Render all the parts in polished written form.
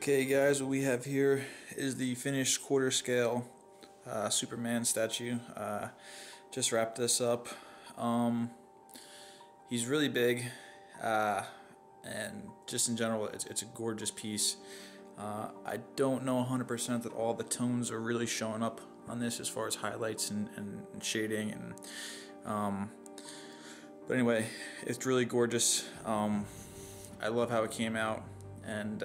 Okay guys, what we have here is the finished quarter scale Superman statue. Just wrapped this up. He's really big, and just in general it's a gorgeous piece. I don't know 100% that all the tones are really showing up on this as far as highlights and shading, and but anyway, it's really gorgeous. I love how it came out, and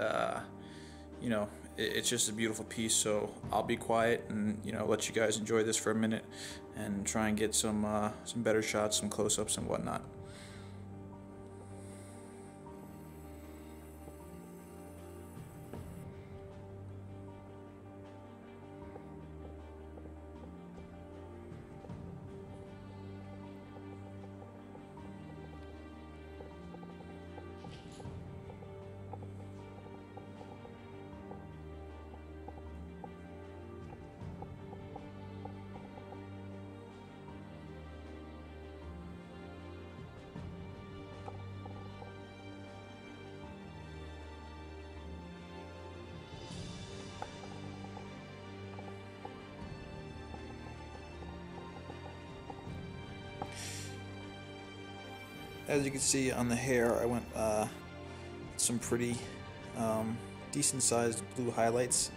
you know, it's just a beautiful piece. So I'll be quiet and let you guys enjoy this for a minute and try and get some better shots, some close-ups and whatnot. As you can see on the hair, I went some pretty decent sized blue highlights.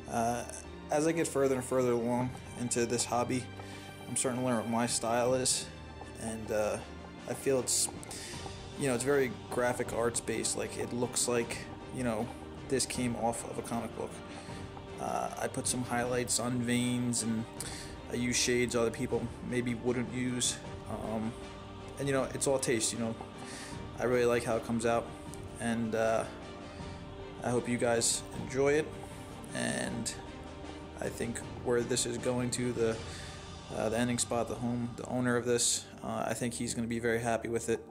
As I get further and further along into this hobby, I'm starting to learn what my style is, and I feel it's very graphic arts based. Like, it looks like this came off of a comic book. I put some highlights on veins, and I use shades other people maybe wouldn't use. And it's all taste. I really like how it comes out, and I hope you guys enjoy it. And I think where this is going to, the ending spot, the owner of this, I think he's going to be very happy with it,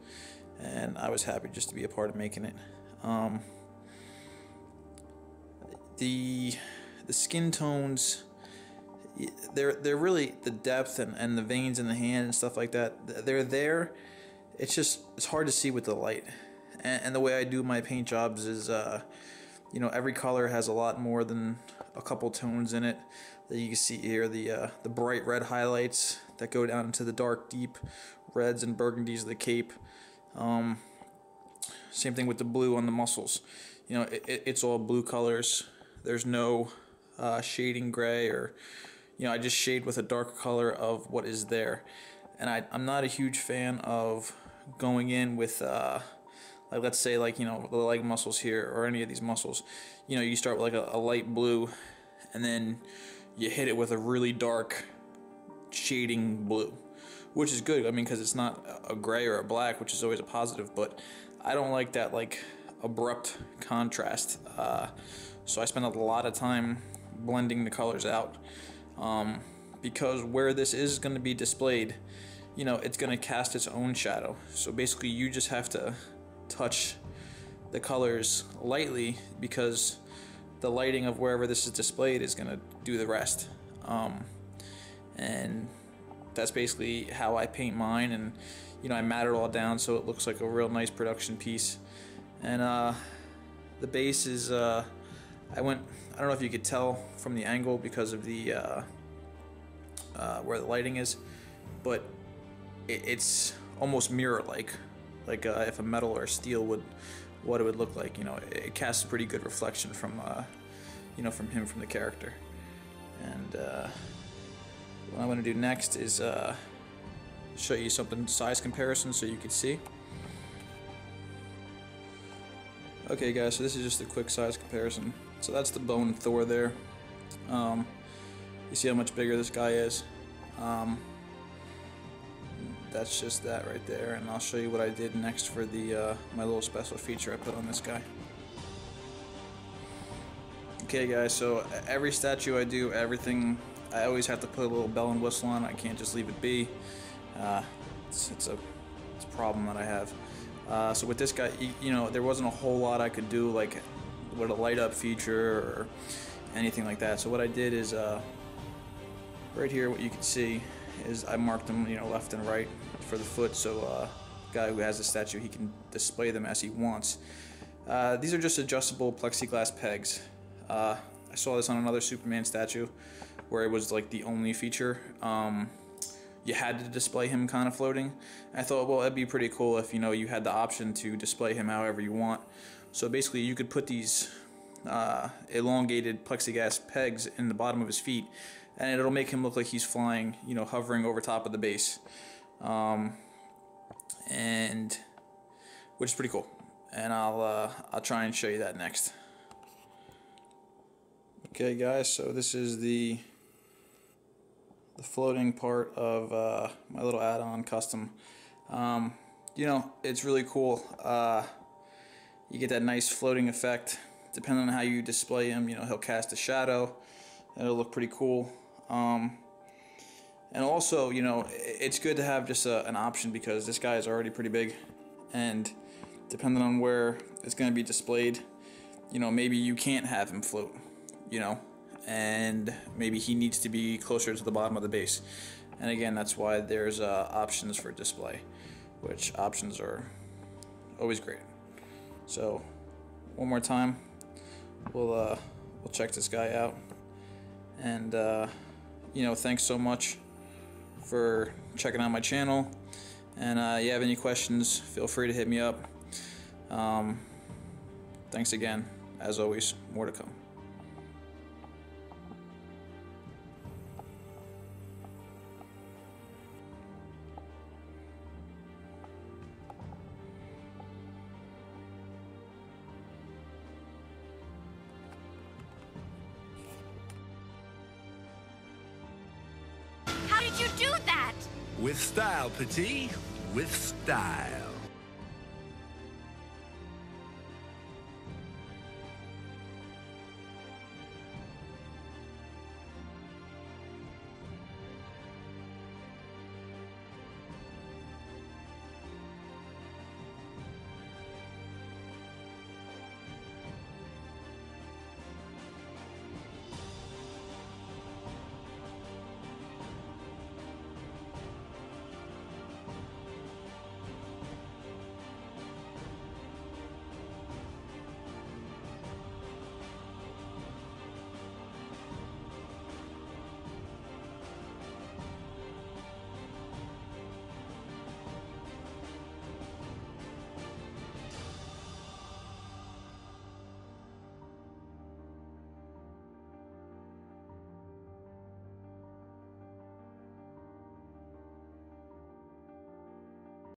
and I was happy just to be a part of making it. The skin tones, they're really the depth and the veins in the hand and stuff like that. They're there. It's hard to see with the light. And the way I do my paint jobs is every color has a lot more than a couple tones in it. That you can see here, the bright red highlights that go down into the dark deep reds and burgundies of the cape. Same thing with the blue on the muscles. It's all blue colors. There's no shading gray, or I just shade with a darker color of what is there. And I'm not a huge fan of going in with like, let's say, like, the leg muscles here or any of these muscles. You start with like a light blue, and then you hit it with a really dark shading blue, which is good. I mean, because it's not a gray or a black, which is always a positive. But I don't like that like abrupt contrast. So I spend a lot of time blending the colors out, because where this is going to be displayed, it's going to cast its own shadow. So basically you just have to touch the colors lightly, because the lighting of wherever this is displayed is going to do the rest. And that's basically how I paint mine, and I mat it all down so it looks like a real nice production piece. And the base is I don't know if you could tell from the angle because of the where the lighting is, but it's almost mirror-like, like if a metal or steel what it would look like. It casts a pretty good reflection from from the character. And what I'm going to do next is show you something size comparison so you can see. Okay guys, so this is just a quick size comparison. So that's the bone Thor there. You see how much bigger this guy is. That's just that right there, and I'll show you what I did next for the my little special feature I put on this guy. Okay guys, so every statue I do, everything, I always have to put a little bell and whistle on. I can't just leave it be. It's a problem that I have. So with this guy, there wasn't a whole lot I could do, like with a light up feature or anything like that. So what I did is right here, what you can see is I marked them left and right for the foot, so guy who has the statue, he can display them as he wants. These are just adjustable plexiglass pegs. I saw this on another Superman statue where it was like the only feature. You had to display him kind of floating. I thought, well, it'd be pretty cool if, you know, you had the option to display him however you want. So basically you could put these elongated plexiglass pegs in the bottom of his feet, and it'll make him look like he's flying, you know, hovering over top of the base. And which is pretty cool. And I'll try and show you that next. Okay guys, so this is the floating part of my little add-on custom. You know, it's really cool. You get that nice floating effect. Depending on how you display him, you know, he'll cast a shadow and it'll look pretty cool. And also, you know, it's good to have just an option, because this guy is already pretty big, and depending on where it's going to be displayed, you know, maybe you can't have him float, you know, and maybe he needs to be closer to the bottom of the base. And again, that's why there's options for display, which options are always great. So one more time, we'll check this guy out. And you know, thanks so much for checking out my channel. And you have any questions, feel free to hit me up. Thanks again. As always, more to come. How did you do that? With style, Petit. With style.